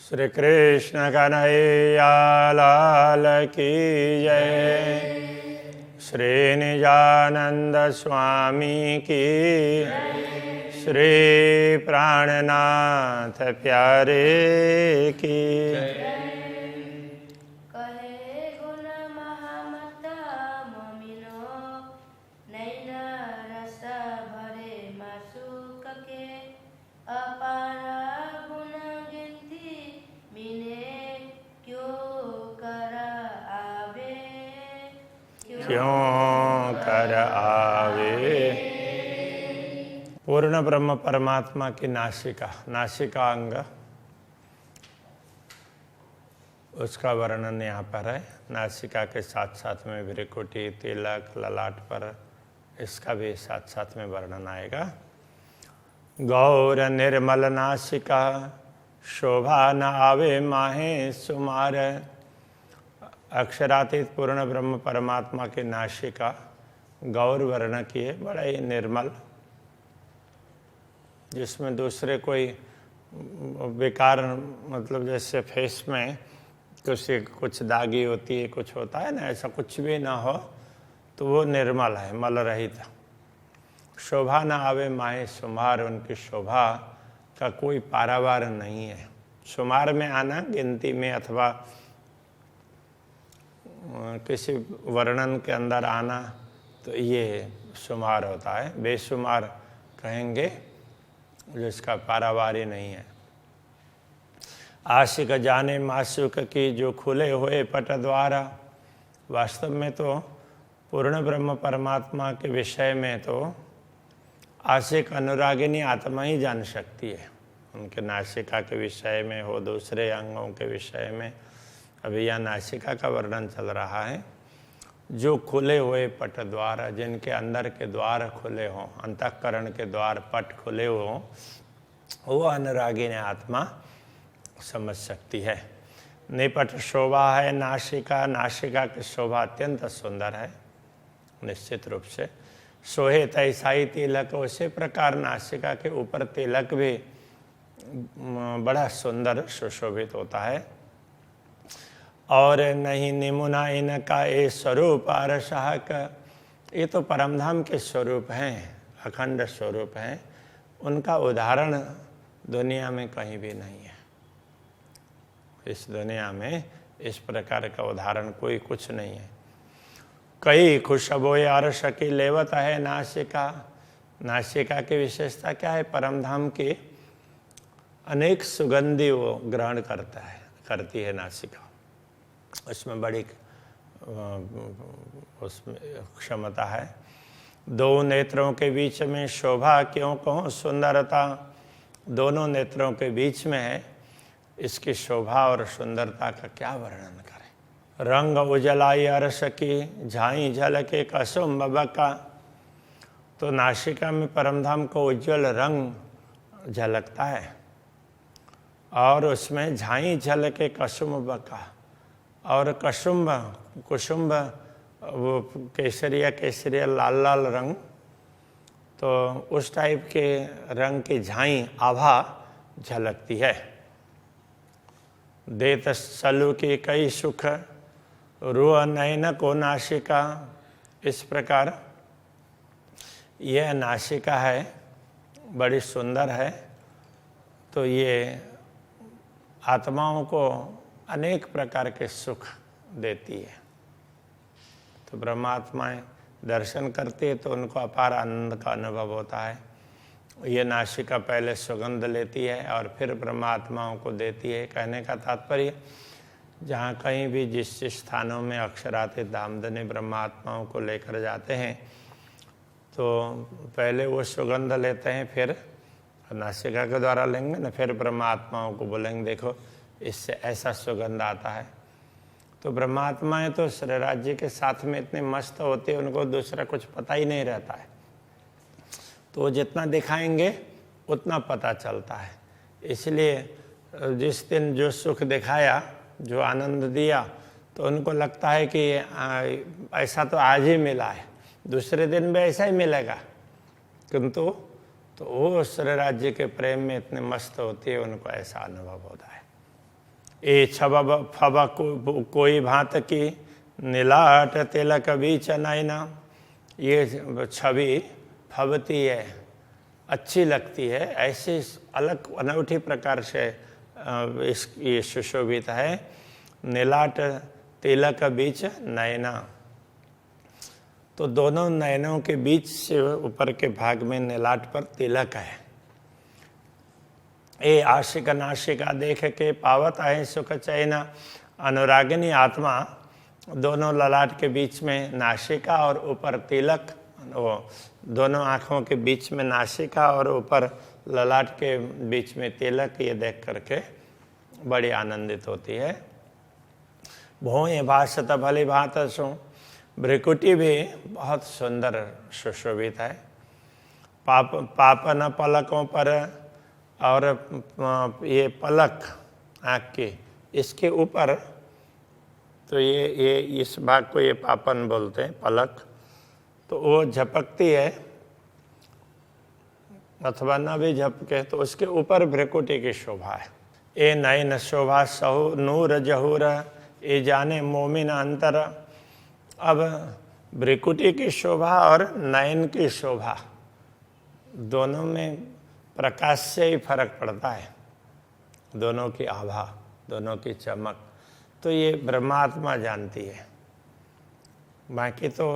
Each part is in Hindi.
श्री कृष्ण कन्हैया लाल की जय। श्री निजानंद स्वामी की, श्री प्राणनाथ प्यारे की। क्यों कर आवे। पूर्ण ब्रह्म परमात्मा की नासिका, नासिका अंग, उसका वर्णन यहाँ पर है। नासिका के साथ साथ में भ्रिकुटी, तिलक, ललाट पर इसका भी साथ साथ में वर्णन आएगा। गौर निर्मल नासिका, शोभा न आवे माहे सुमार। अक्षरातीत पूर्ण ब्रह्म परमात्मा की नासिका गौर वर्ण की है, बड़ा ही निर्मल, जिसमें दूसरे कोई विकार, मतलब जैसे फेस में कुछ दागी होती है, कुछ होता है ना, ऐसा कुछ भी ना हो, तो वो निर्मल है, मल रहित। शोभा न आवे माहे सुमार, उनकी शोभा का कोई पारावार नहीं है। सुमार में आना, गिनती में अथवा किसी वर्णन के अंदर आना, तो ये शुमार होता है। बेशुमार कहेंगे जिसका पारावार ही नहीं है। आशिक जाने माशुक की, जो खुले हुए पट द्वारा। वास्तव में तो पूर्ण ब्रह्म परमात्मा के विषय में तो आशिक अनुरागिनी आत्मा ही जान सकती है। उनके नासिका के विषय में हो, दूसरे अंगों के विषय में, अभी यहाँ नासिका का वर्णन चल रहा है। जो खुले हुए पट द्वार, जिनके अंदर के द्वार खुले हों, अंतःकरण के द्वार पट खुले हों, वो अनुरागिनी आत्मा समझ सकती है। निपट शोभा है नासिका, नासिका की शोभा अत्यंत सुंदर है निश्चित रूप से। सोहे तैसाई तिलक, उसी प्रकार नासिका के ऊपर तिलक भी बड़ा सुंदर सुशोभित होता है। और नहीं निमुना इनका ये स्वरूप अरसहक, ये तो परमधाम के स्वरूप हैं, अखंड स्वरूप हैं। उनका उदाहरण दुनिया में कहीं भी नहीं है। इस दुनिया में इस प्रकार का उदाहरण कोई कुछ नहीं है। कई खुशबोए अरस की लेवत है नासिका। नासिका की विशेषता क्या है? परमधाम की अनेक सुगंधि वो ग्रहण करती है नासिका। उसमें बड़ी उसमें क्षमता है। दो नेत्रों के बीच में शोभा क्यों कहूँ सुंदरता, दोनों नेत्रों के बीच में है, इसकी शोभा और सुंदरता का क्या वर्णन करें। रंग उजलाई अरस की, झाई झलके कसुम बका। तो नासिका में परमधाम को उज्जवल रंग झलकता है, और उसमें झाई झलके कसुम बका, और कुसुम्ब वो केसरिया लाल लाल रंग, तो उस टाइप के रंग की झाई आभा झलकती है। देत सलु की कई सुख, रुआ नयन को नासिका। इस प्रकार यह नासिका है, बड़ी सुंदर है। तो ये आत्माओं को अनेक प्रकार के सुख देती है। तो ब्रह्मात्माएं दर्शन करती है तो उनको अपार आनंद का अनुभव होता है। ये नासिका पहले सुगंध लेती है और फिर ब्रह्मात्माओं को देती है। कहने का तात्पर्य, जहाँ कहीं भी जिस स्थानों में अक्षरातीत धामधनी ब्रह्मात्माओं को लेकर जाते हैं, तो पहले वो सुगंध लेते हैं, फिर नासिका के द्वारा लेंगे ना, फिर ब्रह्मात्माओं को बोलेंगे देखो इससे ऐसा सुगंध आता है। तो ब्रह्मात्माएं तो श्री राज्य के साथ में इतने मस्त होते हैं, उनको दूसरा कुछ पता ही नहीं रहता है। तो जितना दिखाएंगे उतना पता चलता है। इसलिए जिस दिन जो सुख दिखाया, जो आनंद दिया, तो उनको लगता है कि ऐसा तो आज ही मिला है, दूसरे दिन भी ऐसा ही मिलेगा। किंतु तो वो श्री राज्य के प्रेम में इतने मस्त होती है, उनको ऐसा अनुभव होता है। ए छब फब कोई भांत की नीलाट तिलक बीच नैना। ये छवि फबती है, अच्छी लगती है, ऐसी अलग अनूठी प्रकार से ये सुशोभित है। नीलाट तिलक बीच नैना, तो दोनों नयनों के बीच से ऊपर के भाग में नीलाट पर तिलक है। ए आशिक नाशिका देख के पावत है सुख चैना। अनुरागिनी आत्मा दोनों ललाट के बीच में नासिका और ऊपर तिलक, वो दोनों आँखों के बीच में नासिका और ऊपर ललाट के बीच में तिलक, ये देख करके बड़ी आनंदित होती है। भोए भाषत भली भात सो, भ्रिकुटी भी बहुत सुंदर सुशोभित है। पापन पलकों पर, और ये पलक आँख के इसके ऊपर, तो ये इस भाग को ये पापन बोलते हैं, पलक, तो वो झपकती है अथवा न भी झपके तो उसके ऊपर भ्रिकुटी की शोभा है। ए नयन शोभा सहु नूर जहूर, ए जाने मोमिन अंतर। अब भ्रिकुटी की शोभा और नयन की शोभा दोनों में प्रकाश से ही फर्क पड़ता है, दोनों की आभा, दोनों की चमक, तो ये ब्रह्मात्मा जानती है। बाकी तो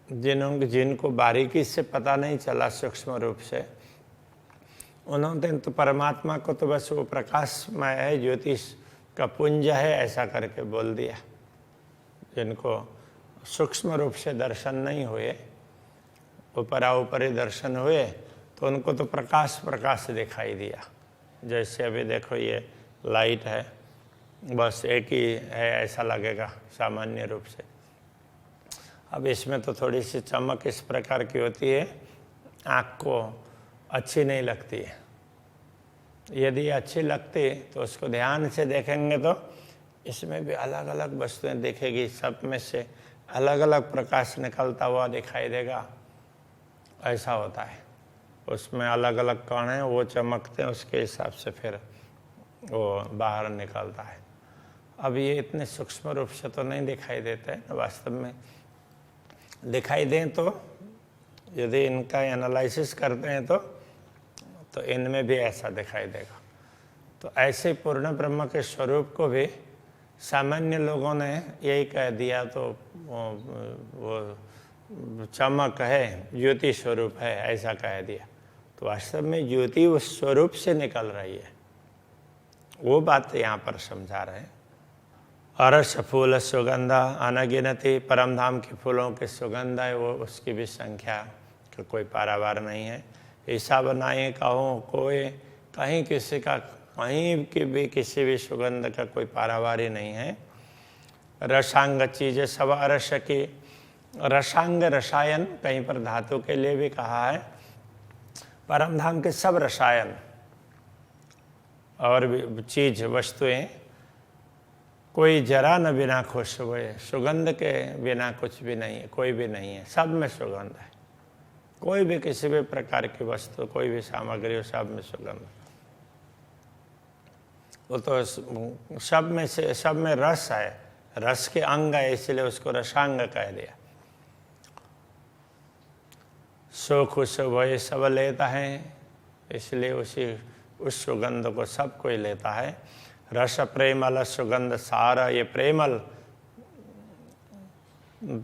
जिनको बारीकी से पता नहीं चला सूक्ष्म रूप से, उन्होंने तो परमात्मा को तो बस वो प्रकाशमय है, ज्योतिष का पुंज है ऐसा करके बोल दिया। जिनको सूक्ष्म रूप से दर्शन नहीं हुए, ऊपरी दर्शन हुए, तो उनको तो प्रकाश प्रकाश दिखाई दिया। जैसे अभी देखो ये लाइट है, बस एक ही है ऐसा लगेगा सामान्य रूप से। अब इसमें तो थोड़ी सी चमक इस प्रकार की होती है, आँख को अच्छी नहीं लगती है। यदि अच्छी लगती तो उसको ध्यान से देखेंगे तो इसमें भी अलग अलग वस्तुएं दिखेगी, सब में से अलग अलग प्रकाश निकलता हुआ दिखाई देगा, ऐसा होता है। उसमें अलग अलग कण हैं, वो चमकते हैं, उसके हिसाब से फिर वो बाहर निकलता है। अब ये इतने सूक्ष्म रूप से तो नहीं दिखाई देते हैं, वास्तव में दिखाई दें तो यदि इनका एनालिसिस करते हैं तो इनमें भी ऐसा दिखाई देगा। तो ऐसे पूर्ण ब्रह्म के स्वरूप को भी सामान्य लोगों ने यही कह दिया, तो वो चमक है, ज्योति स्वरूप है ऐसा कह दिया। तो वास्तव में ज्योति उस स्वरूप से निकल रही है, वो बात यहाँ पर समझा रहे हैं। अरस फूल सुगंधा अनगिनती, परम धाम के फूलों के सुगंध है वो, उसकी भी संख्या का कोई पारावार नहीं है। हिसाब नाई कहूँ कोई, कहीं किसी का, कहीं की भी किसी भी सुगंध का कोई पारावार ही नहीं है। रसांग चीज़ें सब अरस की, रसांग रसायन कहीं पर धातु के लिए भी कहा है। परम धाम के सब रसायन और भी चीज वस्तुएं, कोई जरा न बिना खुशबू है, सुगंध के बिना कुछ भी नहीं है, कोई भी नहीं है, सब में सुगंध है। कोई भी किसी भी प्रकार की वस्तु, कोई भी सामग्री हो, सब में सुगंध। वो तो सब में से, सब में रस है, रस के अंग है, इसलिए उसको रसांग कह दिया। सो खुशबू ये सब लेता है, इसलिए उस सुगंध को सब कोई लेता है। रस प्रेमल सुगंध सारा, ये प्रेमल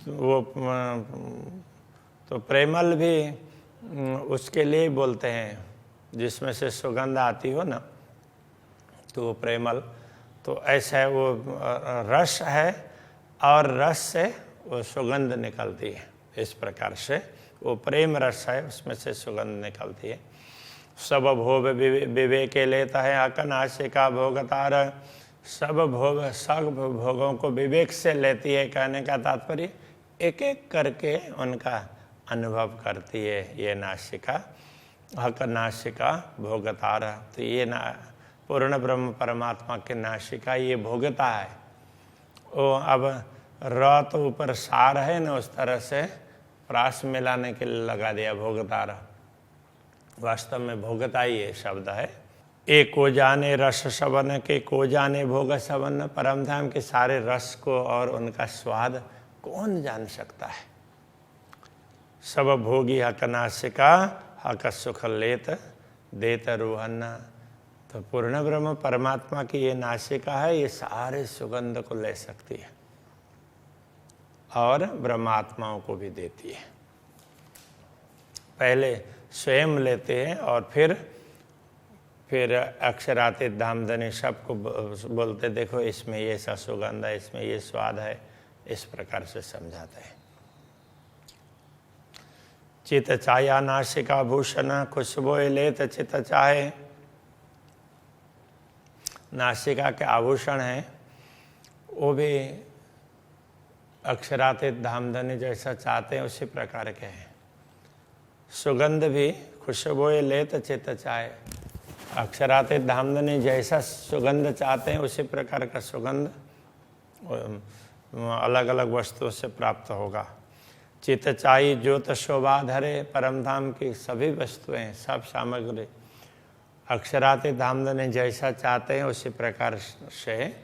वो तो प्रेमल भी उसके लिए बोलते हैं जिसमें से सुगंध आती हो ना, तो वो प्रेमल। तो ऐसा है, वो रस है और रस से वो सुगंध निकलती है। इस प्रकार से वो प्रेम रस है, उसमें से सुगंध निकलती है। सब भोग विवेक लेता है अकनाशे का भोगतार, सब भोग, सब भोगों को विवेक से लेती है। कहने का तात्पर्य एक एक करके उनका अनुभव करती है ये नासिका, हक नासिका भोगतार। तो ये ना पूर्ण ब्रह्म परमात्मा के नासिका ये भोगता है। वो अब र तो ऊपर सार है ना, उस तरह से प्रास मिलाने के लिए लगा दिया भोगतार। वास्तव में भोगता ही ये शब्द है। एको जाने रस सवन के, को जाने भोग सवन। परम धाम के सारे रस को और उनका स्वाद कौन जान सकता है। सब भोगी हक नासिका, हक सुख लेत देत रूहन। तो पूर्ण ब्रह्म परमात्मा की ये नासिका है, ये सारे सुगंध को ले सकती है और ब्रह्मात्माओं को भी देती है। पहले स्वयं लेते हैं और फिर अक्षरातीत धामधनी सबको बोलते, देखो इसमें ये सा सुगंध है, इसमें ये स्वाद है, इस प्रकार से समझाते हैं। चित चाया नासिका भूषण, खुशबू लेत चित चाहे। नासिका के आभूषण हैं, वो भी अक्षरातीत धामधनी जैसा चाहते हैं उसी प्रकार के हैं। सुगंध भी खुशबू लेत चित चाहे। अक्षरातीत धामधनी जैसा सुगंध चाहते हैं उसी प्रकार का सुगंध अलग अलग वस्तुओं से प्राप्त होगा। चित चाही ज्योत शोभा धरे, परम धाम की सभी वस्तुएं, सब सामग्री अक्षरातीत धामधनी जैसा चाहते हैं उसी प्रकार से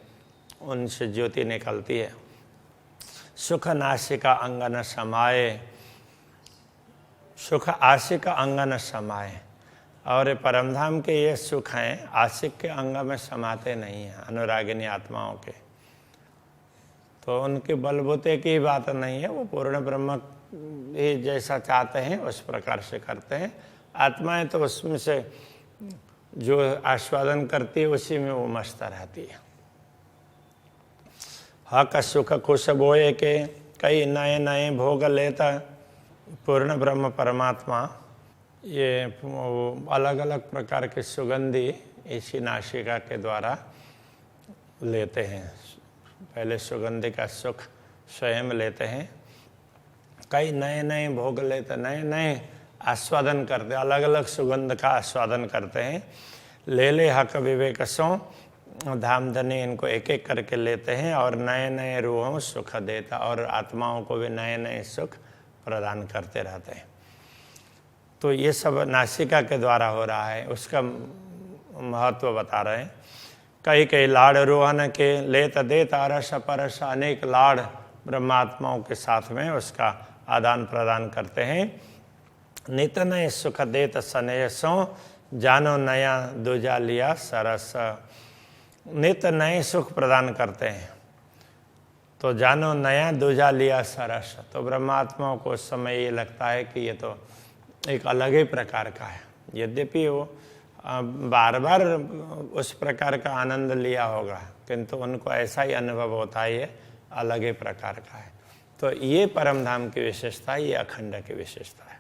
उनसे ज्योति निकलती है। सुख नासिका अंगन समाये, सुख आशिक अंगन समाये। और परमधाम के ये सुख हैं आशिक के अंग में समाते नहीं हैं, अनुरागिनी आत्माओं के। तो उनके बलबूते की बात नहीं है, वो पूर्ण ब्रह्म ही जैसा चाहते हैं उस प्रकार से करते हैं। आत्माएं तो उसमें से जो आस्वादन करती है उसी में वो मस्त रहती है। हक सुख खुश बोए के, कई नए नए भोग लेता। पूर्ण ब्रह्म परमात्मा ये अलग अलग प्रकार के सुगंधी इसी नासिका के द्वारा लेते हैं। पहले सुगंधी का सुख स्वयं लेते हैं, कई नए नए भोग लेते, नए नए आस्वादन करते, अलग अलग सुगंध का आस्वादन करते हैं। ले ले हक विवेक सो, धामधनी इनको एक एक करके लेते हैं और नए नए रूहों सुख देता, और आत्माओं को भी नए नए सुख प्रदान करते रहते हैं। तो ये सब नासिका के द्वारा हो रहा है, उसका महत्व बता रहे हैं। कई कई लाड़ रोहन के, लेत देत अरस परस। अनेक लाड़ ब्रह्मात्माओं के साथ में उसका आदान प्रदान करते हैं। नित नए सुख देत सनेसों, जानो नया दूजा लिया सरस। नित नए सुख प्रदान करते हैं, तो जानो नया दूजा लिया सरस। तो ब्रह्मात्माओं को उस समय ये लगता है कि ये तो एक अलग ही प्रकार का है। यद्यपि वो बार बार उस प्रकार का आनंद लिया होगा, किंतु उनको ऐसा ही अनुभव होता है ये अलग ही प्रकार का है। तो ये परम धाम की विशेषता, ये अखंड की विशेषता है।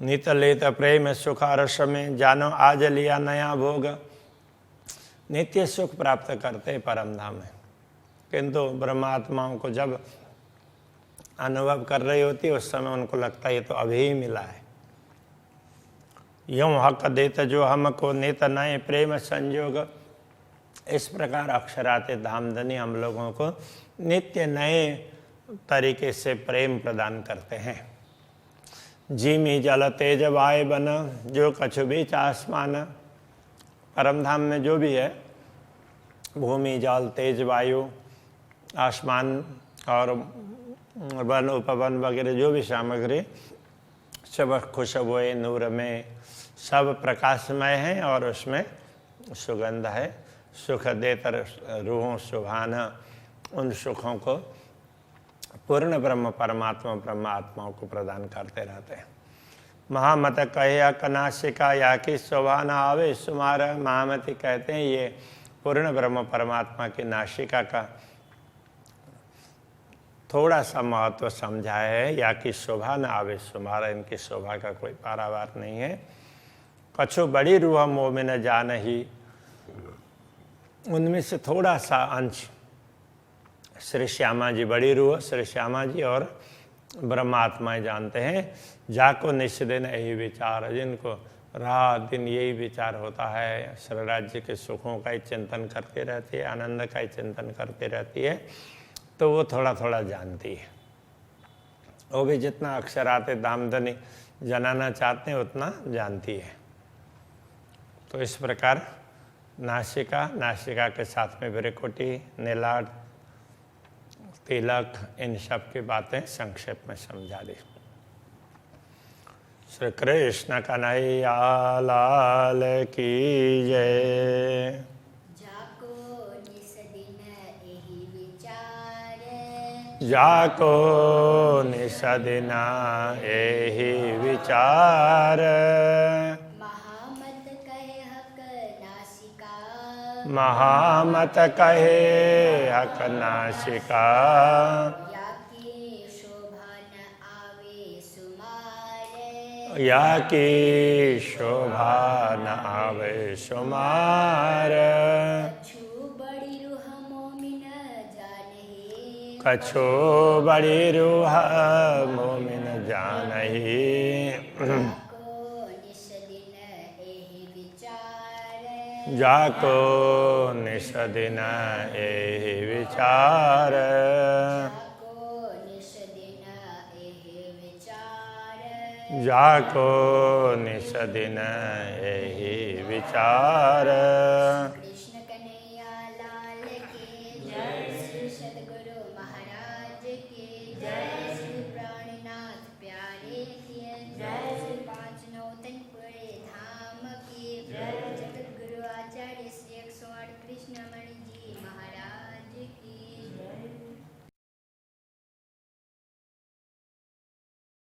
नित लेत प्रेम सुख रस में, जानो आज लिया नया भोग। नित्य सुख प्राप्त करते परम धाम में, किंतु ब्रह्मात्माओं को जब अनुभव कर रही होती है उस समय उनको लगता है ये तो अभी ही मिला है। यूं हक देत जो हमको, नित नए प्रेम संयोग। इस प्रकार अक्षरातीत धामधनी हम लोगों को नित्य नए तरीके से प्रेम प्रदान करते हैं। जीमी जल तेज वाय बन, जो कछु बीच आसमान। परम धाम में जो भी है, भूमि जल तेज वायु आसमान और वन उपवन वगैरह जो भी सामग्री, सब खुशबुए नूर में सब प्रकाशमय है और उसमें सुगंध है। सुख देतर रूहों सुभान, उन सुखों को पूर्ण ब्रह्म परमात्मा ब्रह्मात्माओं को प्रदान करते रहते हैं। महामत कहे कनाशिका या कि शोभा न आवे सुमार। महामति कहते हैं ये पूर्ण ब्रह्म परमात्मा की नासिका का थोड़ा सा महत्व समझाया है। या कि शोभा न आवे सुमार, इनकी शोभा का कोई पारावार नहीं है। कछु बड़ी रूह मोह में न जान ही, उनमें से थोड़ा सा अंश श्री श्यामा जी, बड़ी रूह श्री श्यामा जी और ब्रह्मात्माएं जानते हैं। जाको निष्दिन यही विचार, जिनको रात दिन यही विचार होता है, श्री राज्य के सुखों का ही चिंतन करती रहती है, आनंद का ही चिंतन करती रहती है, तो वो थोड़ा थोड़ा जानती है। वो भी जितना अक्षरातीत धामधनी जनाना चाहते हैं उतना जानती है। तो इस प्रकार नासिका, नासिका के साथ में भ्रुकुटी, नीलाट, तिलक, इन सब की बातें संक्षेप में समझा दी। श्री कृष्ण कन्हैया लाल की जय। जाको निस दिन एहि विचार, जाको निस दिन एहि विचार, महामत कहे हक नासिका, महामत कहे हक नासिका, या की शोभा न आवे सुमार, या की शोभा न आवे सुमार, कछु बड़ी रूह मोमिन जानहि, कछो बड़ी रूह मोमिन जानहि, जाको निस दिन एहि विचार, जाको निस दिन एहि विचार, जाको निस दिन एहि विचार, जाको निस दिन एहि विचार,